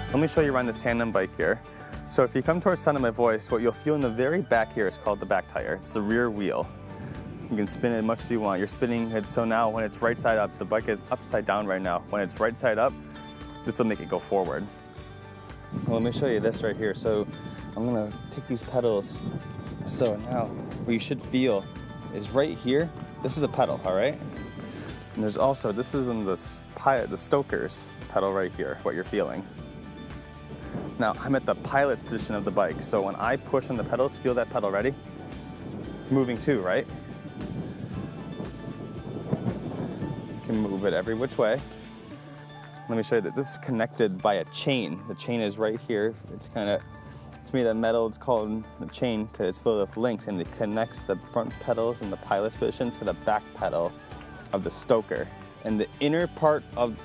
Let me show you around this tandem bike here. So if you come towards the sound of my voice, what you'll feel in the very back here is called the back tire. It's the rear wheel. You can spin it as much as you want. You're spinning it, so now when it's right side up, the bike is upside down right now. When it's right side up, this will make it go forward. Well, let me show you this right here. So I'm gonna take these pedals. So now what you should feel is right here. This is a pedal, all right? And there's also, this is in the Stoker's pedal right here, what you're feeling. Now, I'm at the pilot's position of the bike, so when I push on the pedals, feel that pedal, ready? It's moving too, right? You can move it every which way. Let me show you that this is connected by a chain. The chain is right here. It's made of metal. It's called the chain because it's filled with links, and it connects the front pedals in the pilot's position to the back pedal of the Stoker. And the inner part of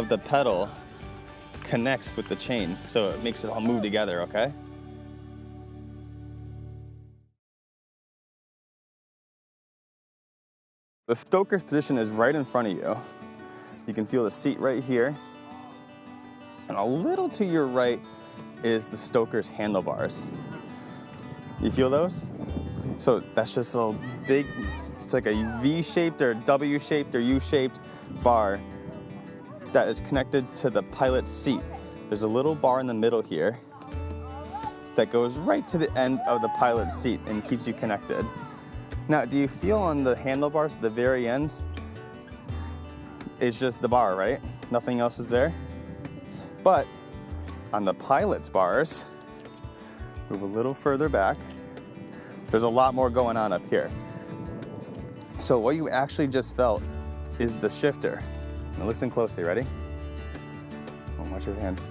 the pedal connects with the chain, so it makes it all move together, okay? The Stoker's position is right in front of you. You can feel the seat right here. And a little to your right is the Stoker's handlebars. You feel those? So that's just a big, it's like a V-shaped or W-shaped or U-shaped bar that is connected to the pilot's seat. There's a little bar in the middle here that goes right to the end of the pilot's seat and keeps you connected. Now, do you feel on the handlebars at the very ends? It's just the bar, right? Nothing else is there. But on the pilot's bars, move a little further back, there's a lot more going on up here. So what you actually just felt is the shifter. Now listen closely, ready? Oh, watch your hands.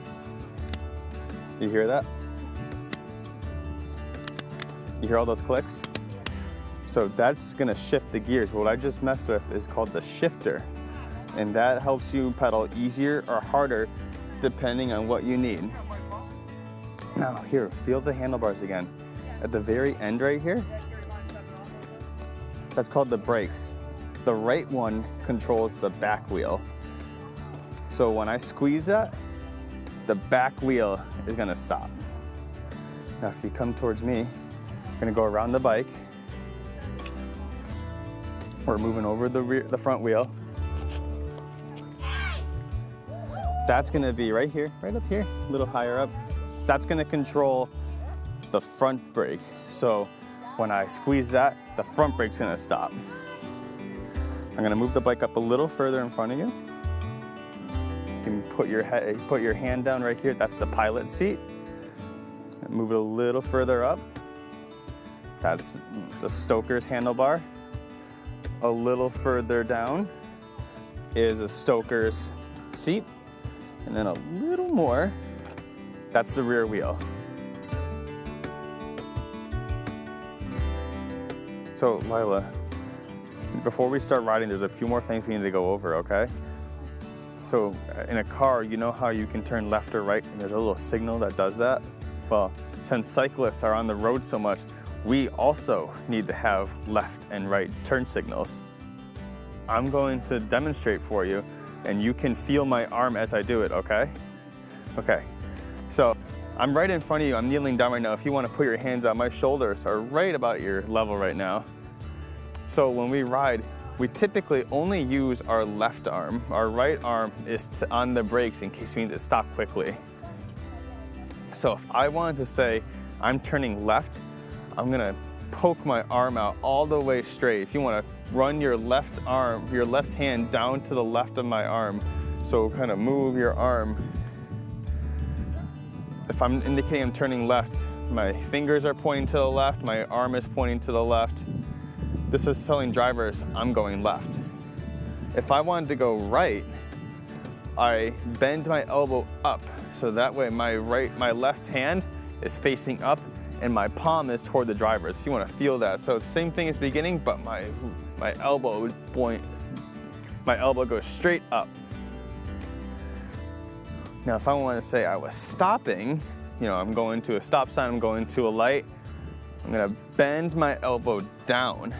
You hear that? You hear all those clicks? So that's gonna shift the gears. What I just messed with is called the shifter. And that helps you pedal easier or harder depending on what you need. Now here, feel the handlebars again. At the very end right here, that's called the brakes. The right one controls the back wheel. So when I squeeze that, the back wheel is gonna stop. Now if you come towards me, I'm gonna go around the bike. We're moving over the front wheel. That's gonna be right here, right up here, a little higher up. That's gonna control the front brake. So when I squeeze that, the front brake's gonna stop. I'm gonna move the bike up a little further in front of you. You can put your hand down right here. That's the pilot's seat. And move it a little further up. That's the Stoker's handlebar. A little further down is a Stoker's seat. And then a little more, that's the rear wheel. So Lila, before we start riding, there's a few more things we need to go over, okay? So in a car, you know how you can turn left or right and there's a little signal that does that? Well, since cyclists are on the road so much, we also need to have left and right turn signals. I'm going to demonstrate for you and you can feel my arm as I do it, okay? Okay, so I'm right in front of you, I'm kneeling down right now. If you want to put your hands on, my shoulders are right about your level right now. So when we ride, we typically only use our left arm. Our right arm is on the brakes in case we need to stop quickly. So if I wanted to say I'm turning left, I'm gonna poke my arm out all the way straight. If you want to run your left arm, your left hand down to the left of my arm, so kind of move your arm. If I'm indicating I'm turning left, my fingers are pointing to the left, my arm is pointing to the left. This is telling drivers I'm going left. If I wanted to go right, I bend my elbow up, so that way my left hand is facing up and my palm is toward the drivers, if you want to feel that. So same thing as beginning, but my elbow goes straight up. Now if I want to say I was stopping, you know, I'm going to a stop sign, I'm going to a light, I'm going to bend my elbow down.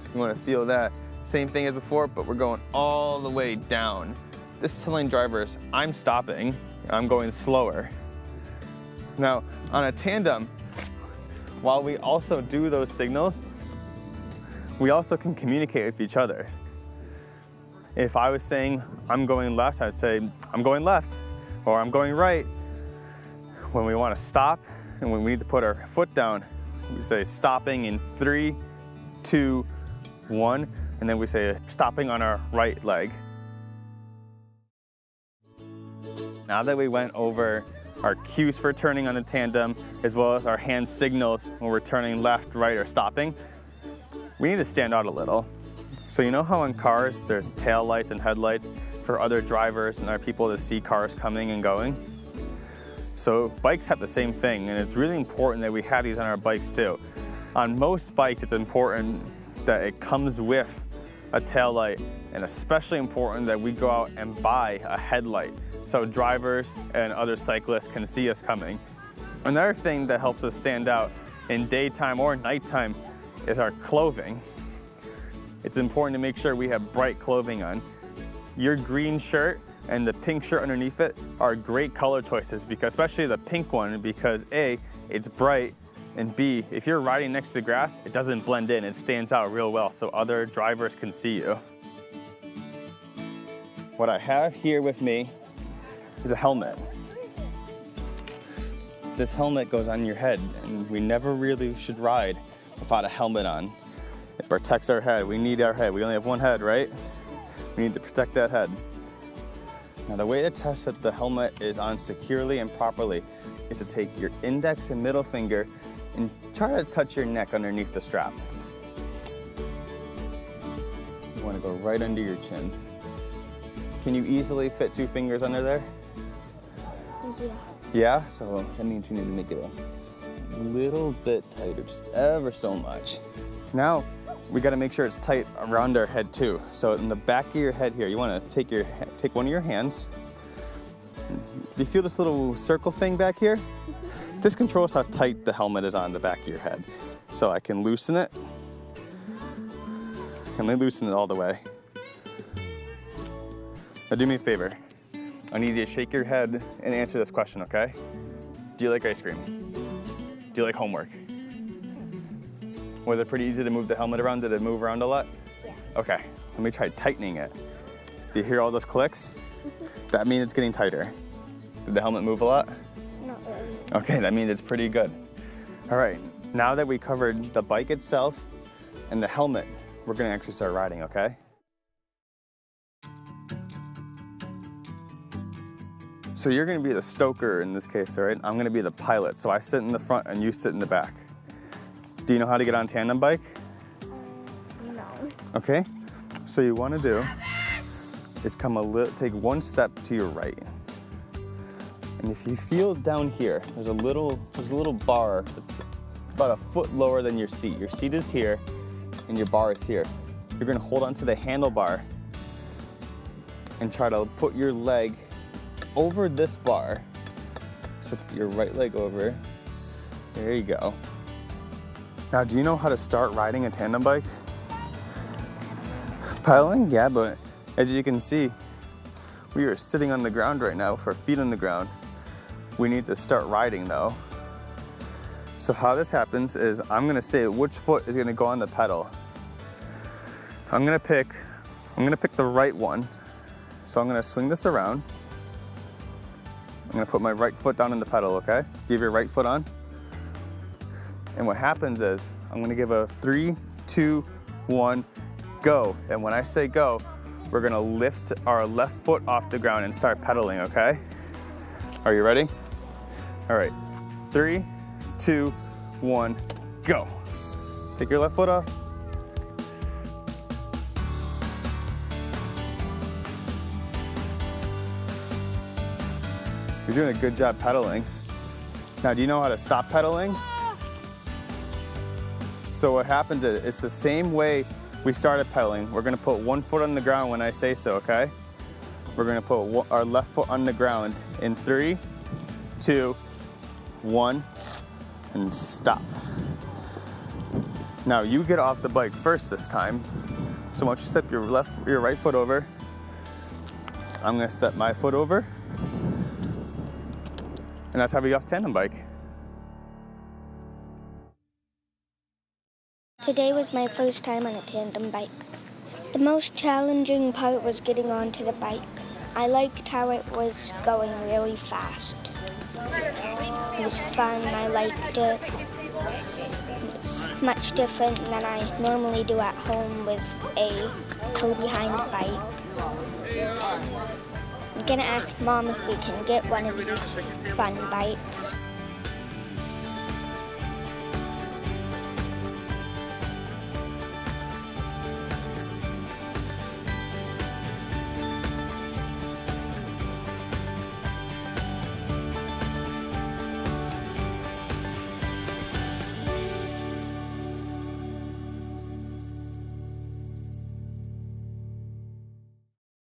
So you want to feel that. Same thing as before, but we're going all the way down. This is telling drivers I'm stopping. I'm going slower. Now, on a tandem, while we also do those signals, we also can communicate with each other. If I was saying, I'm going left, I'd say, I'm going left, or I'm going right. When we want to stop, and when we need to put our foot down, we say stopping in 3, 2, 1, and then we say stopping on our right leg. Now that we went over our cues for turning on the tandem, as well as our hand signals when we're turning left, right, or stopping, we need to stand out a little. So you know how in cars there's tail lights and headlights for other drivers and other people to see cars coming and going? So bikes have the same thing, and it's really important that we have these on our bikes too. On most bikes, it's important that it comes with a tail light, and especially important that we go out and buy a headlight so drivers and other cyclists can see us coming. Another thing that helps us stand out in daytime or nighttime is our clothing. It's important to make sure we have bright clothing on. Your green shirt and the pink shirt underneath it are great color choices, because especially the pink one, because A, it's bright, and B, if you're riding next to grass, it doesn't blend in, it stands out real well so other drivers can see you. What I have here with me is a helmet. This helmet goes on your head, and we never really should ride without a helmet on. It protects our head. We need our head. We only have one head, right? We need to protect that head. Now, the way to test that the helmet is on securely and properly is to take your index and middle finger and try to touch your neck underneath the strap. You want to go right under your chin. Can you easily fit 2 fingers under there? Yeah. Yeah? So that means you need to make it a little bit tighter, just ever so much. Now, we got to make sure it's tight around our head too. So in the back of your head here, you want to take one of your hands. Do you feel this little circle thing back here? Mm-hmm. This controls how tight the helmet is on the back of your head. So I can loosen it. Let me loosen it all the way. Now do me a favor. I need you to shake your head and answer this question, okay? Do you like ice cream? Do you like homework? Was it pretty easy to move the helmet around? Did it move around a lot? Yeah. Okay, let me try tightening it. Do you hear all those clicks? That means it's getting tighter. Did the helmet move a lot? Not really. Okay, that means it's pretty good. All right, now that we covered the bike itself and the helmet, we're gonna actually start riding, okay? So you're gonna be the stoker in this case, all right? I'm gonna be the pilot. So I sit in the front and you sit in the back. Do you know how to get on tandem bike? No. Okay, so you wanna do is take one step to your right. And if you feel down here, there's a little bar that's about a foot lower than your seat. Your seat is here and your bar is here. You're gonna hold onto the handlebar and try to put your leg over this bar. So put your right leg over. There you go. Now, do you know how to start riding a tandem bike? Pedaling? Yeah, but as you can see, we are sitting on the ground right now with our feet on the ground. We need to start riding though. So how this happens is I'm gonna say which foot is gonna go on the pedal. I'm gonna pick the right one. So I'm gonna swing this around. I'm gonna put my right foot down in the pedal, okay? Give your right foot on. And what happens is, I'm gonna give a 3, 2, 1, go. And when I say go, we're gonna lift our left foot off the ground and start pedaling, okay? Are you ready? All right, 3, 2, 1, go. Take your left foot off. You're doing a good job pedaling. Now, do you know how to stop pedaling? So what happens is, it's the same way we started pedaling. We're gonna put one foot on the ground when I say so, okay? We're gonna put our left foot on the ground in 3, 2, 1, and stop. Now you get off the bike first this time. So once you step your right foot over, I'm gonna step my foot over. And that's how we got off tandem bike. Today was my first time on a tandem bike. The most challenging part was getting onto the bike. I liked how it was going really fast. It was fun, I liked it. It's much different than I normally do at home with a tow-behind bike. I'm gonna ask Mom if we can get one of these fun bikes.